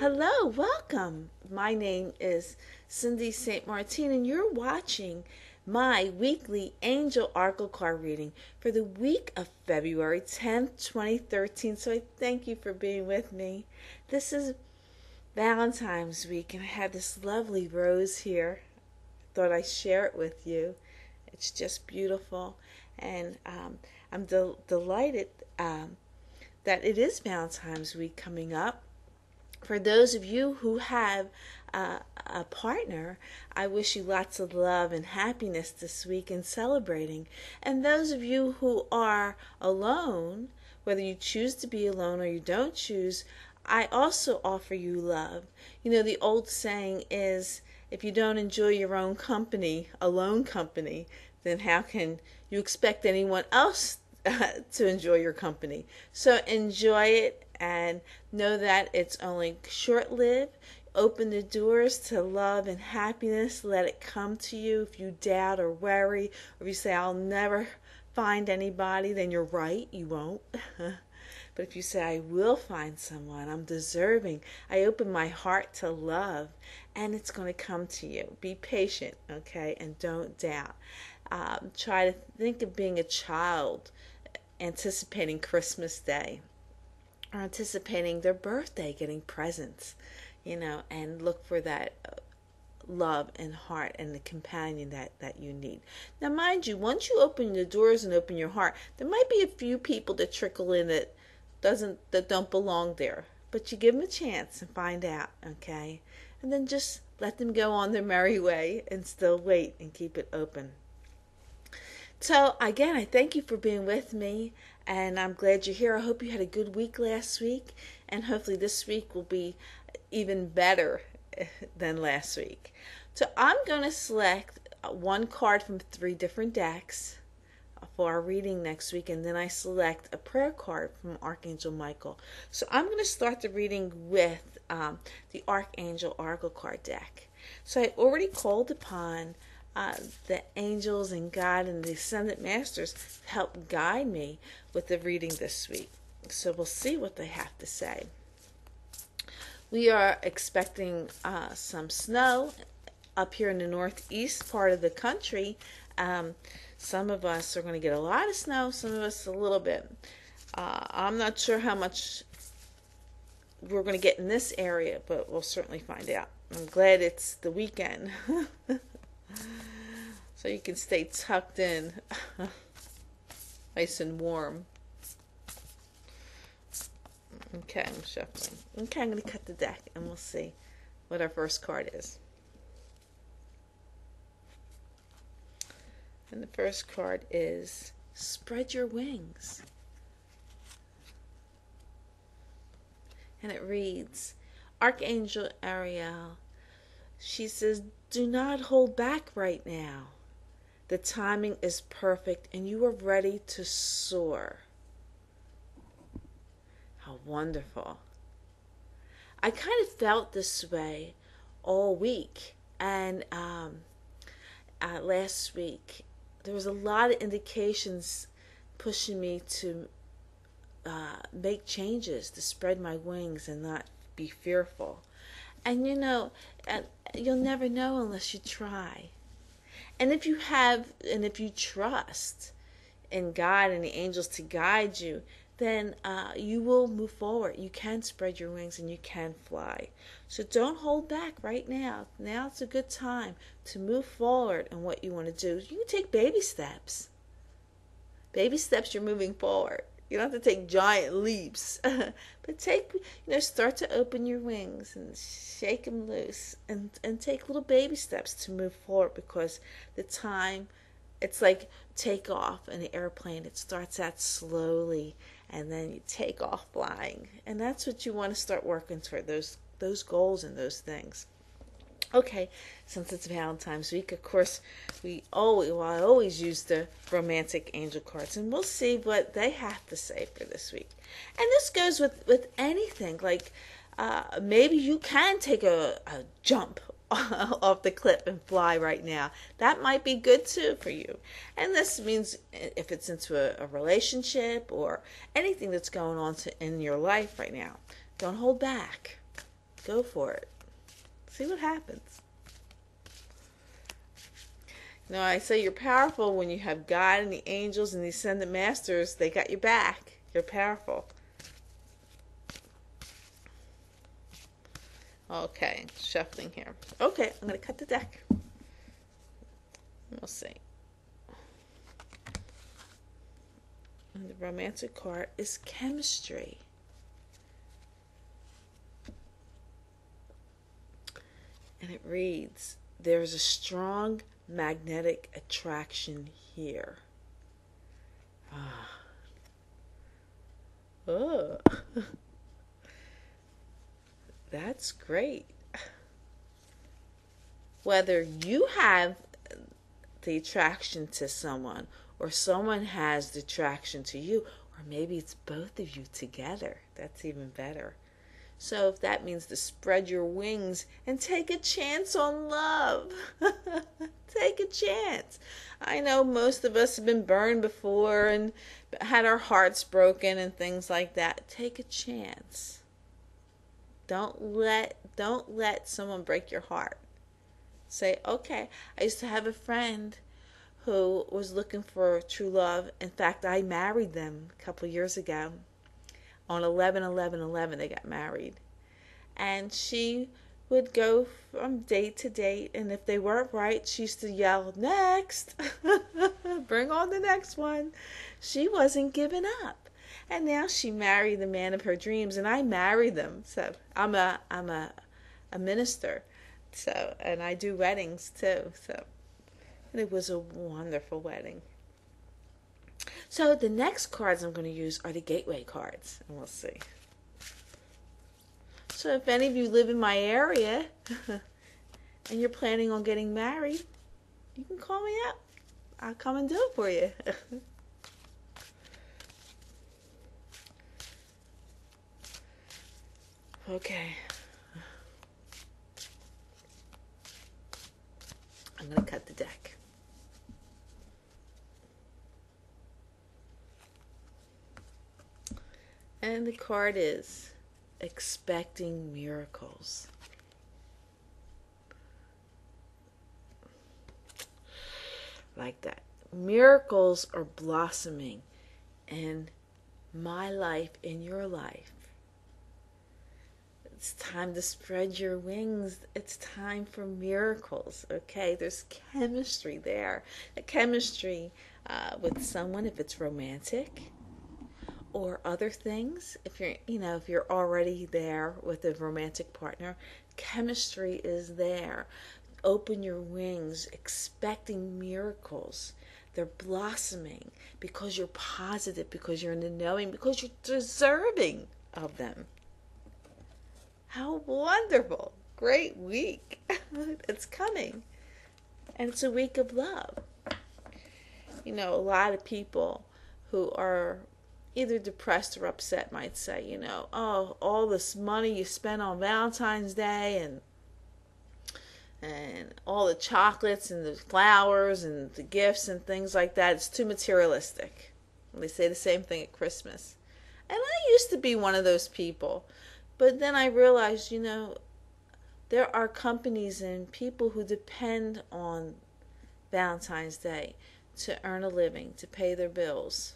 Hello, welcome. My name is Cindy St. Martin, and you're watching my weekly Angel Oracle card reading for the week of February 10th, 2013. So I thank you for being with me. This is Valentine's week, and I have this lovely rose here. Thought I'd share it with you. It's just beautiful, and I'm delighted that it is Valentine's week coming up. For those of you who have a partner, I wish you lots of love and happiness this week in celebrating. And those of you who are alone, whether you choose to be alone or you don't choose, I also offer you love. You know, the old saying is, if you don't enjoy your own company, alone company, then how can you expect anyone else to enjoy your company? So enjoy it and know that it's only short-lived. Open the doors to love and happiness. Let it come to you. If you doubt or worry, or if you say, I'll never find anybody, then you're right, you won't. But if you say, I will find someone, I'm deserving, I open my heart to love, and it's going to come to you. Be patient, okay, and don't doubt. Try to think of being a child anticipating Christmas Day, or anticipating their birthday, getting presents, and look for that love and heart and the companion that you need. Now, mind you, once you open the doors and open your heart, there might be a few people that trickle in that don't belong there, but you give them a chance and find out, okay? And then just let them go on their merry way and still wait and keep it open. So again, I thank you for being with me, and I'm glad you're here. I hope you had a good week last week, and hopefully this week will be even better than last week. So I'm going to select one card from 3 different decks for our reading next week, and then I select a prayer card from Archangel Michael. So I'm going to start the reading with the Archangel Oracle card deck. So I already called upon the angels and God and the Ascended Masters to help guide me with the reading this week. So we'll see what they have to say. We are expecting some snow up here in the northeast part of the country. Some of us are going to get a lot of snow, some of us a little bit. I'm not sure how much we're going to get in this area, but we'll certainly find out. I'm glad it's the weekend. So you can stay tucked in, nice and warm. Okay, I'm shuffling. Okay, I'm going to cut the deck and we'll see what our first card is. And the first card is Spread Your Wings. And it reads, Archangel Ariel, she says, do not hold back right now. The timing is perfect and you are ready to soar. How wonderful. I kind of felt this way all week, and last week there was a lot of indications pushing me to make changes, to spread my wings and not be fearful. And you'll never know unless you try. And if you trust in God and the angels to guide you, then you will move forward. You can spread your wings and you can fly. So don't hold back right now. Now's a good time to move forward in what you want to do. You can take baby steps. Baby steps, you're moving forward. You don't have to take giant leaps, but start to open your wings and shake them loose, and take little baby steps to move forward, because the time, it's like take off in an airplane. It starts out slowly, and then you take off flying, and that's what you want to start working toward, those goals and those things. Okay, since it's Valentine's week, of course, I always use the romantic angel cards, and we'll see what they have to say for this week. And this goes with anything, like maybe you can take a jump off the cliff and fly right now. That might be good too for you. And this means if it's into a relationship or anything that's going on in your life right now, don't hold back. Go for it. See what happens. Now, I say you're powerful when you have God and the angels and the ascended masters. They got your back. You're powerful. Okay, shuffling here. Okay, I'm going to cut the deck. We'll see. And the romantic card is chemistry. And it reads, there's a strong magnetic attraction here. Oh, that's great. Whether you have the attraction to someone or someone has the attraction to you, or maybe it's both of you together, that's even better. So if that means to spread your wings and take a chance on love, take a chance. I know most of us have been burned before and had our hearts broken and things like that. Take a chance. Don't let someone break your heart. Say, okay, I used to have a friend who was looking for true love. In fact, I married them a couple of years ago. On 11/11/11, they got married. And she would go from date to date, and if they weren't right, she used to yell, next! Bring on the next one. She wasn't giving up. And now she married the man of her dreams, and I married them. So I'm a minister. So, and I do weddings too. So, and it was a wonderful wedding. So the next cards I'm going to use are the gateway cards, and we'll see. So if any of you live in my area and you're planning on getting married, you can call me up. I'll come and do it for you. Okay. I'm going to cut the deck. And the card is expecting miracles. Like that. Miracles are blossoming in my life, in your life. It's time to spread your wings. It's time for miracles, okay? There's chemistry there. A chemistry with someone, if it's romantic, or other things, if you're already there with a romantic partner, chemistry is there. Open your wings, expecting miracles. They're blossoming because you're positive, because you're in the knowing, because you're deserving of them. How wonderful. Great week. It's coming. And it's a week of love. A lot of people who are either depressed or upset might say, oh, all this money you spent on Valentine's Day and all the chocolates and the flowers and the gifts and things like that, it's too materialistic. They say the same thing at Christmas. And I used to be one of those people. But then I realized, there are companies and people who depend on Valentine's Day to earn a living, to pay their bills.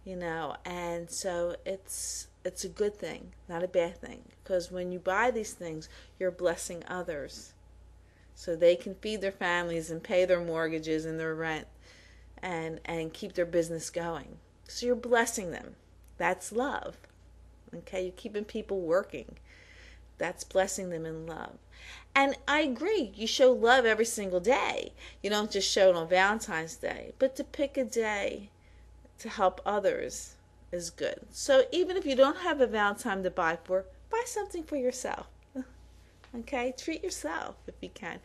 And so it's a good thing, not a bad thing, because when you buy these things, you're blessing others so they can feed their families and pay their mortgages and their rent and keep their business going. So you're blessing them. That's love. Okay, you're keeping people working. That's blessing them in love. And I agree, you show love every single day. You don't just show it on Valentine's Day, but to pick a day to help others is good. So even if you don't have a Valentine to buy for, buy something for yourself. Okay, treat yourself if you can,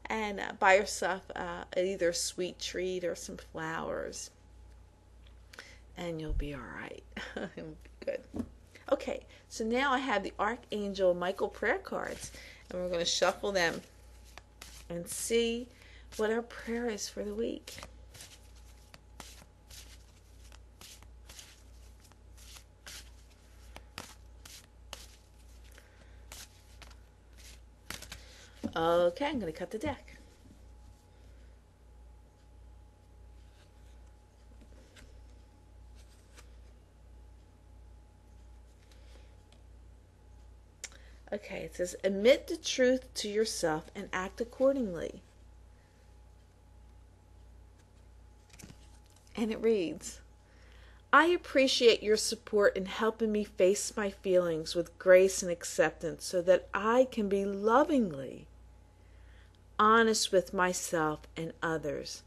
and buy yourself either a sweet treat or some flowers, and you'll be all right. It'll be good. Okay, so now I have the Archangel Michael prayer cards, and we're going to shuffle them and see what our prayer is for the week. Okay, I'm going to cut the deck. Okay, it says, admit the truth to yourself and act accordingly. And it reads, I appreciate your support in helping me face my feelings with grace and acceptance so that I can be lovingly honest with myself and others.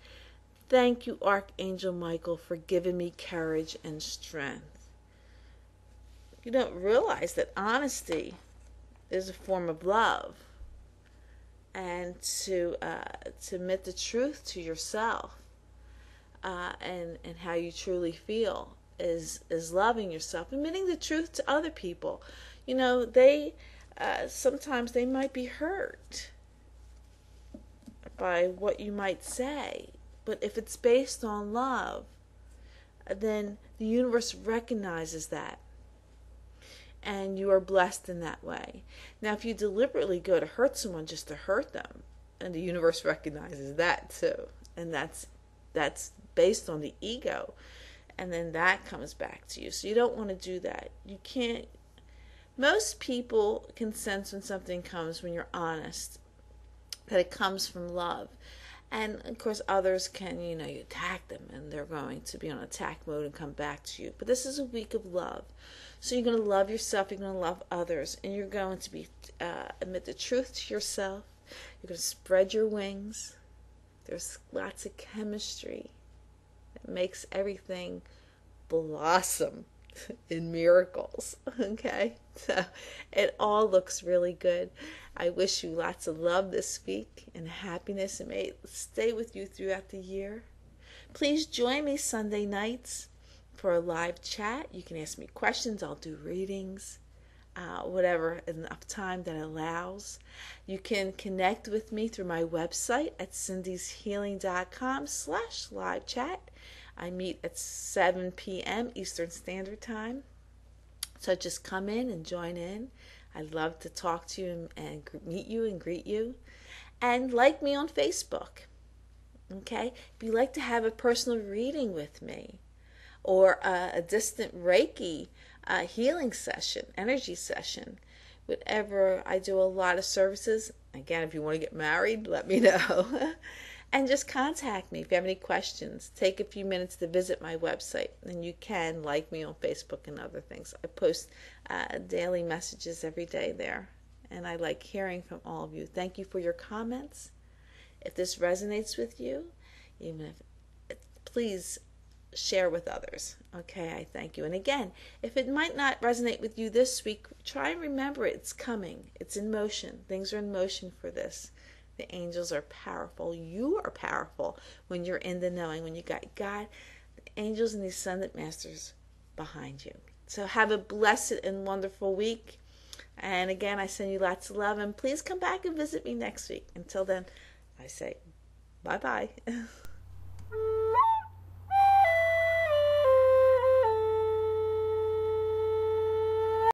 Thank you, Archangel Michael, for giving me courage and strength. You don't realize that honesty is a form of love, and to admit the truth to yourself and how you truly feel is loving yourself. Admitting the truth to other people, they sometimes they might be hurt by what you might say, but if it's based on love, then the universe recognizes that, and you are blessed in that way. Now, if you deliberately go to hurt someone just to hurt them, and the universe recognizes that too, and that's based on the ego, and then that comes back to you. So you don't want to do that. You can't. Most people can sense when something comes, when you're honest, that it comes from love. And of course others can, you attack them and they're going to be on attack mode and come back to you. But this is a week of love. So you're going to love yourself, you're going to love others, and you're going to be admit the truth to yourself. You're going to spread your wings. There's lots of chemistry that makes everything blossom in miracles. Okay? So it all looks really good. I wish you lots of love this week and happiness, and may it stay with you throughout the year. Please join me Sunday nights for a live chat. You can ask me questions. I'll do readings, whatever enough time that allows. You can connect with me through my website at cindyshealing.com/live chat. I meet at 7 p.m. Eastern Standard Time. So just come in and join in. I'd love to talk to you and meet you and greet you. And like me on Facebook. Okay? If you'd like to have a personal reading with me, or a distant Reiki healing session, energy session, whatever, I do a lot of services. Again, if you want to get married, let me know. And just contact me if you have any questions. Take a few minutes to visit my website, and you can like me on Facebook and other things. I post daily messages every day there, and I like hearing from all of you. Thank you for your comments. If this resonates with you, even if, please share with others. Okay, I thank you. And again, if it might not resonate with you this week, try and remember it's coming. It's in motion. Things are in motion for this. The angels are powerful. You are powerful when you're in the knowing, when you got God, the angels, and the ascended masters behind you. So have a blessed and wonderful week. And again, I send you lots of love. And please come back and visit me next week. Until then, I say bye-bye.